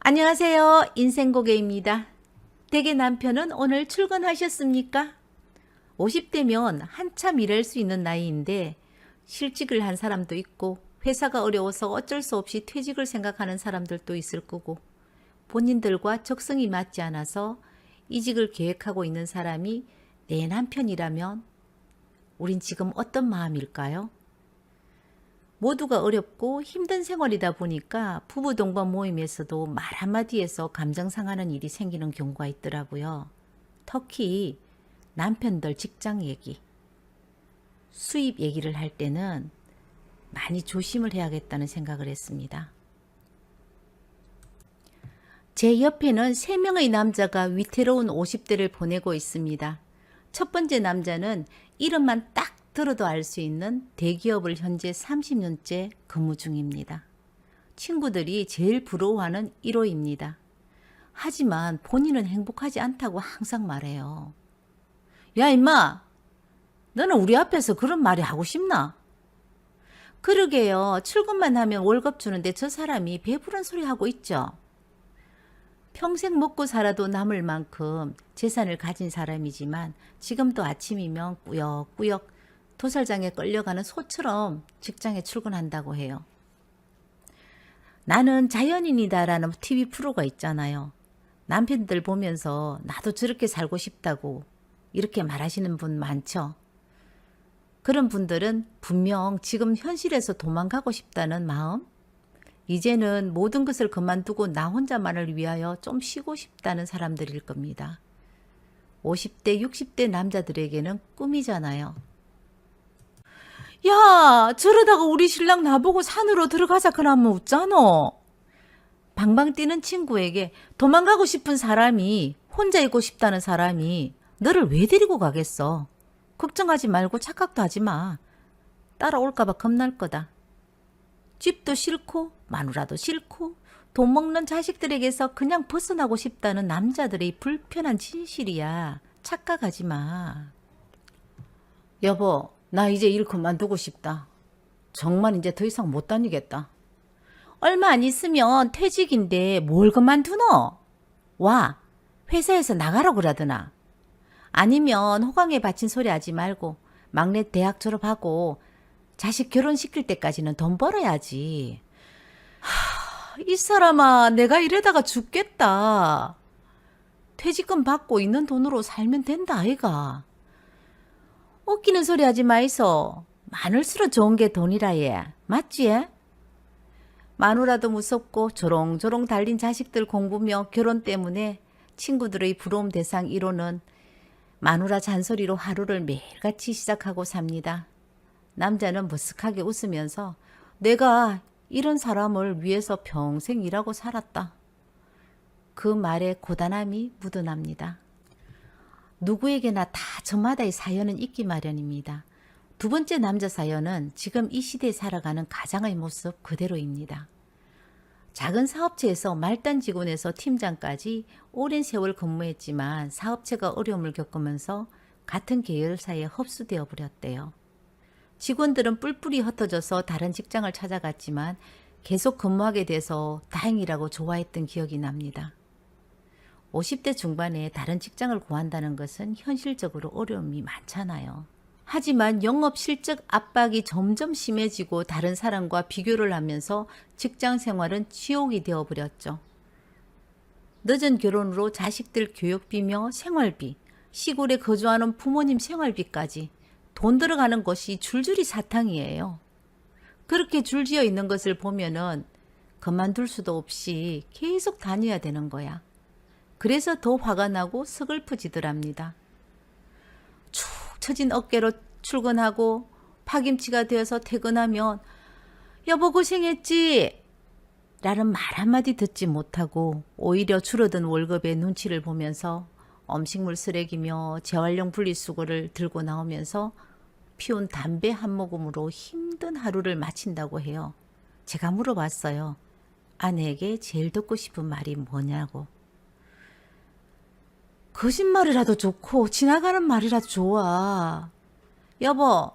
안녕하세요. 인생고개입니다. 댁의 남편은 오늘 출근하셨습니까? 50대면 한참 일할 수 있는 나이인데 실직을 한 사람도 있고 회사가 어려워서 어쩔 수 없이 퇴직을 생각하는 사람들도 있을 거고 본인들과 적성이 맞지 않아서 이직을 계획하고 있는 사람이 내 남편이라면 우린 지금 어떤 마음일까요? 모두가 어렵고 힘든 생활이다 보니까 부부 동반 모임에서도 말 한마디에서 감정 상하는 일이 생기는 경우가 있더라고요. 특히 남편들 직장 얘기, 수입 얘기를 할 때는 많이 조심을 해야겠다는 생각을 했습니다. 제 옆에는 3명의 남자가 위태로운 50대를 보내고 있습니다. 첫 번째 남자는 이름만 딱 들어도 알 수 있는 대기업을 현재 30년째 근무 중입니다. 친구들이 제일 부러워하는 1호입니다. 하지만 본인은 행복하지 않다고 항상 말해요. 야 임마, 너는 우리 앞에서 그런 말이 하고 싶나? 그러게요. 출근만 하면 월급 주는데 저 사람이 배부른 소리 하고 있죠. 평생 먹고 살아도 남을 만큼 재산을 가진 사람이지만 지금도 아침이면 꾸역꾸역 도살장에 끌려가는 소처럼 직장에 출근한다고 해요. 나는 자연인이다라는 TV 프로가 있잖아요. 남편들 보면서 나도 저렇게 살고 싶다고 이렇게 말하시는 분 많죠. 그런 분들은 분명 지금 현실에서 도망가고 싶다는 마음, 이제는 모든 것을 그만두고 나 혼자만을 위하여 좀 쉬고 싶다는 사람들일 겁니다. 50대, 60대 남자들에게는 꿈이잖아요. 야, 저러다가 우리 신랑 나보고 산으로 들어가자 그러면 웃잖아. 방방 뛰는 친구에게 도망가고 싶은 사람이, 혼자 있고 싶다는 사람이 너를 왜 데리고 가겠어? 걱정하지 말고 착각도 하지 마. 따라올까봐 겁날 거다. 집도 싫고 마누라도 싫고 돈 먹는 자식들에게서 그냥 벗어나고 싶다는 남자들의 불편한 진실이야. 착각하지 마. 여보, 나 이제 일 그만두고 싶다. 정말 이제 더 이상 못 다니겠다. 얼마 안 있으면 퇴직인데 뭘 그만두노? 와, 회사에서 나가라고 그러더나. 아니면 호강에 바친 소리 하지 말고 막내 대학 졸업하고 자식 결혼시킬 때까지는 돈 벌어야지. 이 사람아, 내가 이러다가 죽겠다. 퇴직금 받고 있는 돈으로 살면 된다 아이가. 웃기는 소리 하지 마이소. 많을수록 좋은 게 돈이라 얘. 맞지? 마누라도 무섭고 조롱조롱 달린 자식들 공부며 결혼 때문에 친구들의 부러움 대상 1호는 마누라 잔소리로 하루를 매일같이 시작하고 삽니다. 남자는 머쓱하게 웃으면서 내가 이런 사람을 위해서 평생 일하고 살았다. 그 말에 고단함이 묻어납니다. 누구에게나 다 저마다의 사연은 있기 마련입니다. 두 번째 남자 사연은 지금 이 시대에 살아가는 가장의 모습 그대로입니다. 작은 사업체에서 말단 직원에서 팀장까지 오랜 세월 근무했지만 사업체가 어려움을 겪으면서 같은 계열사에 흡수되어 버렸대요. 직원들은 뿔뿔이 흩어져서 다른 직장을 찾아갔지만 계속 근무하게 돼서 다행이라고 좋아했던 기억이 납니다. 50대 중반에 다른 직장을 구한다는 것은 현실적으로 어려움이 많잖아요. 하지만 영업 실적 압박이 점점 심해지고 다른 사람과 비교를 하면서 직장 생활은 지옥이 되어버렸죠. 늦은 결혼으로 자식들 교육비며 생활비, 시골에 거주하는 부모님 생활비까지 돈 들어가는 것이 줄줄이 사탕이에요. 그렇게 줄지어 있는 것을 보면은 그만둘 수도 없이 계속 다녀야 되는 거야. 그래서 더 화가 나고 서글프지더랍니다. 축 처진 어깨로 출근하고 파김치가 되어서 퇴근하면 여보 고생했지? 라는 말 한마디 듣지 못하고 오히려 줄어든 월급의 눈치를 보면서 음식물 쓰레기며 재활용 분리수거를 들고 나오면서 피운 담배 한 모금으로 힘든 하루를 마친다고 해요. 제가 물어봤어요. 아내에게 제일 듣고 싶은 말이 뭐냐고. 거짓말이라도 좋고 지나가는 말이라도 좋아. 여보,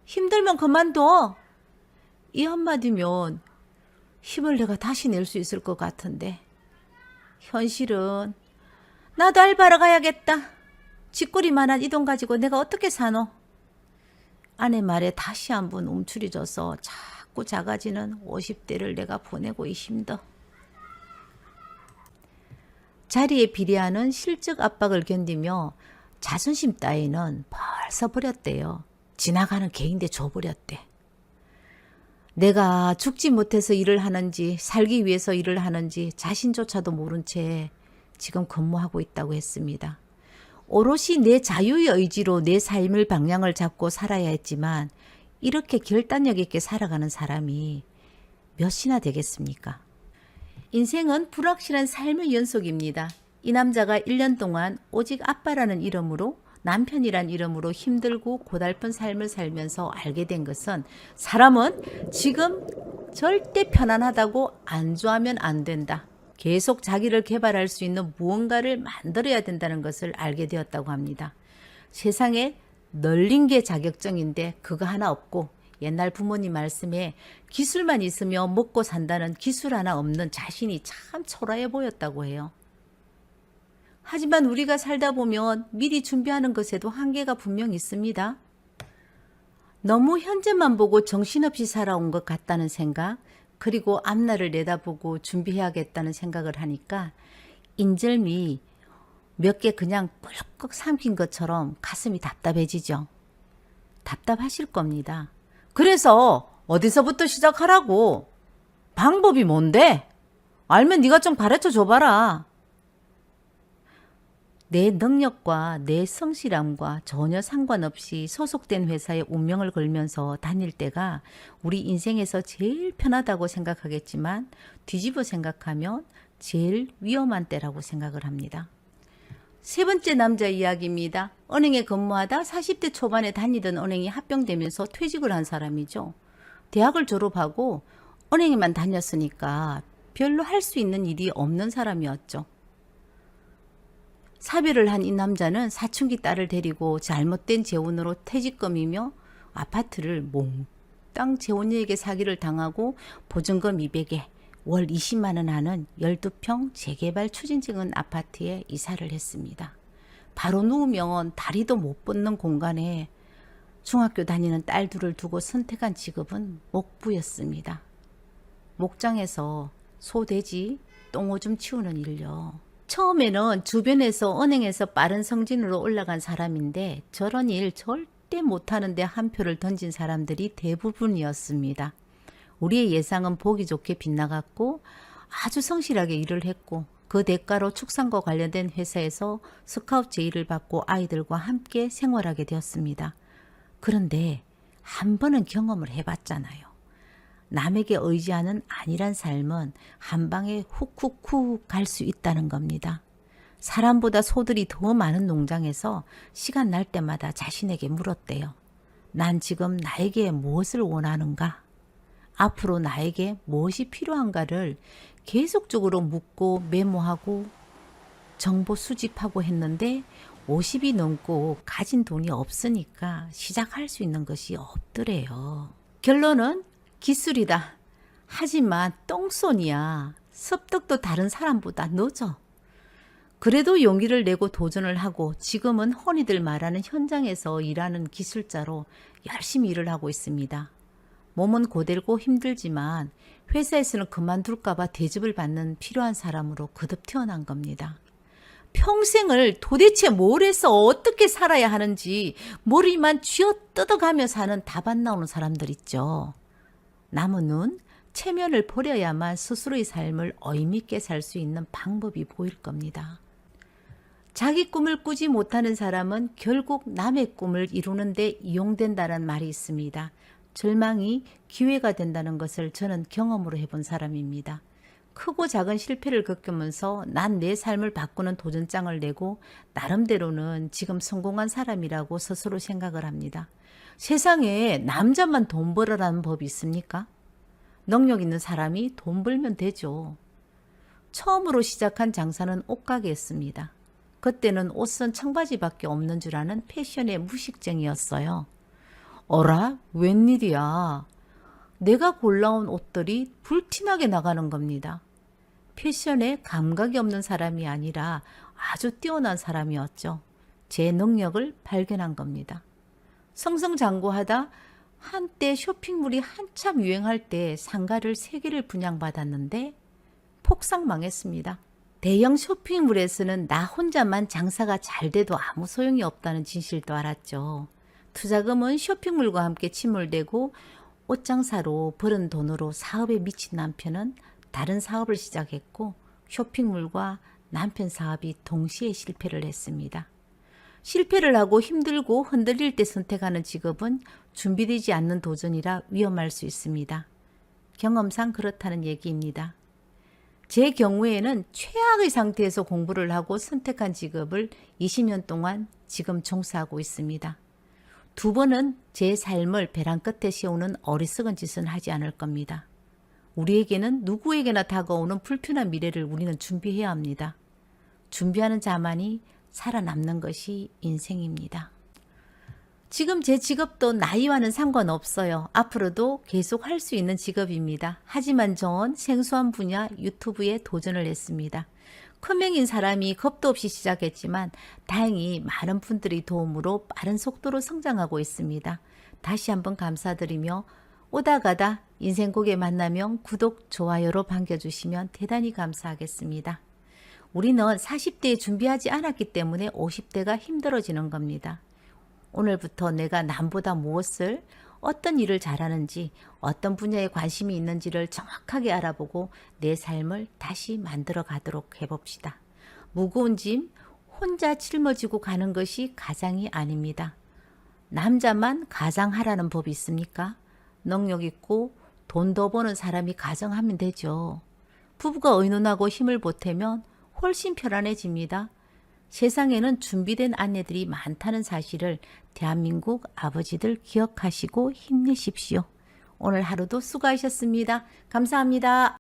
힘들면 그만둬. 이 한마디면 힘을 내가 다시 낼 수 있을 것 같은데 현실은 나도 알바하러 가야겠다. 쥐꼬리만한 이 돈 가지고 내가 어떻게 사노? 아내 말에 다시 한번 움츠려져서 자꾸 작아지는 50대를 내가 보내고 있습니다. 자리에 비례하는 실적 압박을 견디며 자존심 따위는 벌써 버렸대요. 지나가는 개인데 줘버렸대. 내가 죽지 못해서 일을 하는지 살기 위해서 일을 하는지 자신조차도 모른 채 지금 근무하고 있다고 했습니다. 오롯이 내 자유의 의지로 내 삶의 방향을 잡고 살아야 했지만 이렇게 결단력 있게 살아가는 사람이 몇이나 되겠습니까? 인생은 불확실한 삶의 연속입니다. 이 남자가 1년 동안 오직 아빠라는 이름으로 남편이란 이름으로 힘들고 고달픈 삶을 살면서 알게 된 것은 사람은 지금 절대 편안하다고 안주하면 안 된다. 계속 자기를 개발할 수 있는 무언가를 만들어야 된다는 것을 알게 되었다고 합니다. 세상에 널린 게 자격증인데 그거 하나 없고 옛날 부모님 말씀에 기술만 있으며 먹고 산다는 기술 하나 없는 자신이 참 초라해 보였다고 해요. 하지만 우리가 살다 보면 미리 준비하는 것에도 한계가 분명 있습니다. 너무 현재만 보고 정신없이 살아온 것 같다는 생각, 그리고 앞날을 내다보고 준비해야겠다는 생각을 하니까 인절미 몇 개 그냥 꿀꺽 삼킨 것처럼 가슴이 답답해지죠. 답답하실 겁니다. 그래서 어디서부터 시작하라고? 방법이 뭔데? 알면 네가 좀 가르쳐 줘봐라. 내 능력과 내 성실함과 전혀 상관없이 소속된 회사에 운명을 걸면서 다닐 때가 우리 인생에서 제일 편하다고 생각하겠지만 뒤집어 생각하면 제일 위험한 때라고 생각을 합니다. 세 번째 남자 이야기입니다. 은행에 근무하다 40대 초반에 다니던 은행이 합병되면서 퇴직을 한 사람이죠. 대학을 졸업하고 은행에만 다녔으니까 별로 할 수 있는 일이 없는 사람이었죠. 사별을 한 이 남자는 사춘기 딸을 데리고 잘못된 재혼으로 퇴직금이며 아파트를 몽땅 재혼녀에게 사기를 당하고 보증금 200에 월 20만 원 하는 12평 재개발 추진 중인 아파트에 이사를 했습니다. 바로 누우면 다리도 못 뻗는 공간에 중학교 다니는 딸 둘을 두고 선택한 직업은 목부였습니다. 목장에서 소, 돼지, 똥오줌 치우는 일요. 처음에는 주변에서 은행에서 빠른 성진으로 올라간 사람인데 저런 일 절대 못하는데 한 표를 던진 사람들이 대부분이었습니다. 우리의 예상은 보기 좋게 빗나갔고 아주 성실하게 일을 했고 그 대가로 축산과 관련된 회사에서 스카우트 제의를 받고 아이들과 함께 생활하게 되었습니다. 그런데 한 번은 경험을 해봤잖아요. 남에게 의지하는 안일한 삶은 한 방에 훅훅훅 갈 수 있다는 겁니다. 사람보다 소들이 더 많은 농장에서 시간 날 때마다 자신에게 물었대요. 난 지금 나에게 무엇을 원하는가? 앞으로 나에게 무엇이 필요한가를 계속적으로 묻고 메모하고 정보 수집하고 했는데 50이 넘고 가진 돈이 없으니까 시작할 수 있는 것이 없더래요. 결론은 기술이다. 하지만 똥손이야. 습득도 다른 사람보다 늦어. 그래도 용기를 내고 도전을 하고 지금은 흔히들 말하는 현장에서 일하는 기술자로 열심히 일을 하고 있습니다. 몸은 고되고 힘들지만 회사에서는 그만둘까봐 대접을 받는 필요한 사람으로 거듭 태어난 겁니다. 평생을 도대체 뭘 해서 어떻게 살아야 하는지 머리만 쥐어뜯어가며 사는 답 안 나오는 사람들 있죠. 남은 눈, 체면을 버려야만 스스로의 삶을 의미있게 살 수 있는 방법이 보일 겁니다. 자기 꿈을 꾸지 못하는 사람은 결국 남의 꿈을 이루는 데 이용된다는 말이 있습니다. 절망이 기회가 된다는 것을 저는 경험으로 해본 사람입니다. 크고 작은 실패를 겪으면서 난 내 삶을 바꾸는 도전장을 내고 나름대로는 지금 성공한 사람이라고 스스로 생각을 합니다. 세상에 남자만 돈 벌어라는 법이 있습니까? 능력 있는 사람이 돈 벌면 되죠. 처음으로 시작한 장사는 옷가게였습니다. 그때는 옷은 청바지밖에 없는 줄 아는 패션의 무식쟁이였어요. 어라? 웬일이야. 내가 골라온 옷들이 불티나게 나가는 겁니다. 패션에 감각이 없는 사람이 아니라 아주 뛰어난 사람이었죠. 제 능력을 발견한 겁니다. 승승장구하다 한때 쇼핑몰이 한참 유행할 때 상가를 3개를 분양받았는데 폭삭 망했습니다. 대형 쇼핑몰에서는 나 혼자만 장사가 잘 돼도 아무 소용이 없다는 진실도 알았죠. 투자금은 쇼핑몰과 함께 침몰되고 옷장사로 벌은 돈으로 사업에 미친 남편은 다른 사업을 시작했고 쇼핑몰과 남편 사업이 동시에 실패를 했습니다. 실패를 하고 힘들고 흔들릴 때 선택하는 직업은 준비되지 않는 도전이라 위험할 수 있습니다. 경험상 그렇다는 얘기입니다. 제 경우에는 최악의 상태에서 공부를 하고 선택한 직업을 20년 동안 지금 종사하고 있습니다. 2번은 제 삶을 벼랑 끝에 세우는 어리석은 짓은 하지 않을 겁니다. 우리에게는 누구에게나 다가오는 불편한 미래를 우리는 준비해야 합니다. 준비하는 자만이 살아남는 것이 인생입니다. 지금 제 직업도 나이와는 상관없어요. 앞으로도 계속 할 수 있는 직업입니다. 하지만 저는 생소한 분야 유튜브에 도전을 했습니다. 큰명인 사람이 겁도 없이 시작했지만 다행히 많은 분들의 도움으로 빠른 속도로 성장하고 있습니다. 다시 한번 감사드리며 오다 가다 인생곡에 만나면 구독, 좋아요로 반겨주시면 대단히 감사하겠습니다. 우리는 40대에 준비하지 않았기 때문에 50대가 힘들어지는 겁니다. 오늘부터 내가 남보다 무엇을, 어떤 일을 잘하는지, 어떤 분야에 관심이 있는지를 정확하게 알아보고 내 삶을 다시 만들어 가도록 해봅시다. 무거운 짐 혼자 짊어지고 가는 것이 가장이 아닙니다. 남자만 가장하라는 법이 있습니까? 능력 있고 돈 더 버는 사람이 가정하면 되죠. 부부가 의논하고 힘을 보태면 훨씬 편안해집니다. 세상에는 준비된 아내들이 많다는 사실을 대한민국 아버지들 기억하시고 힘내십시오. 오늘 하루도 수고하셨습니다. 감사합니다.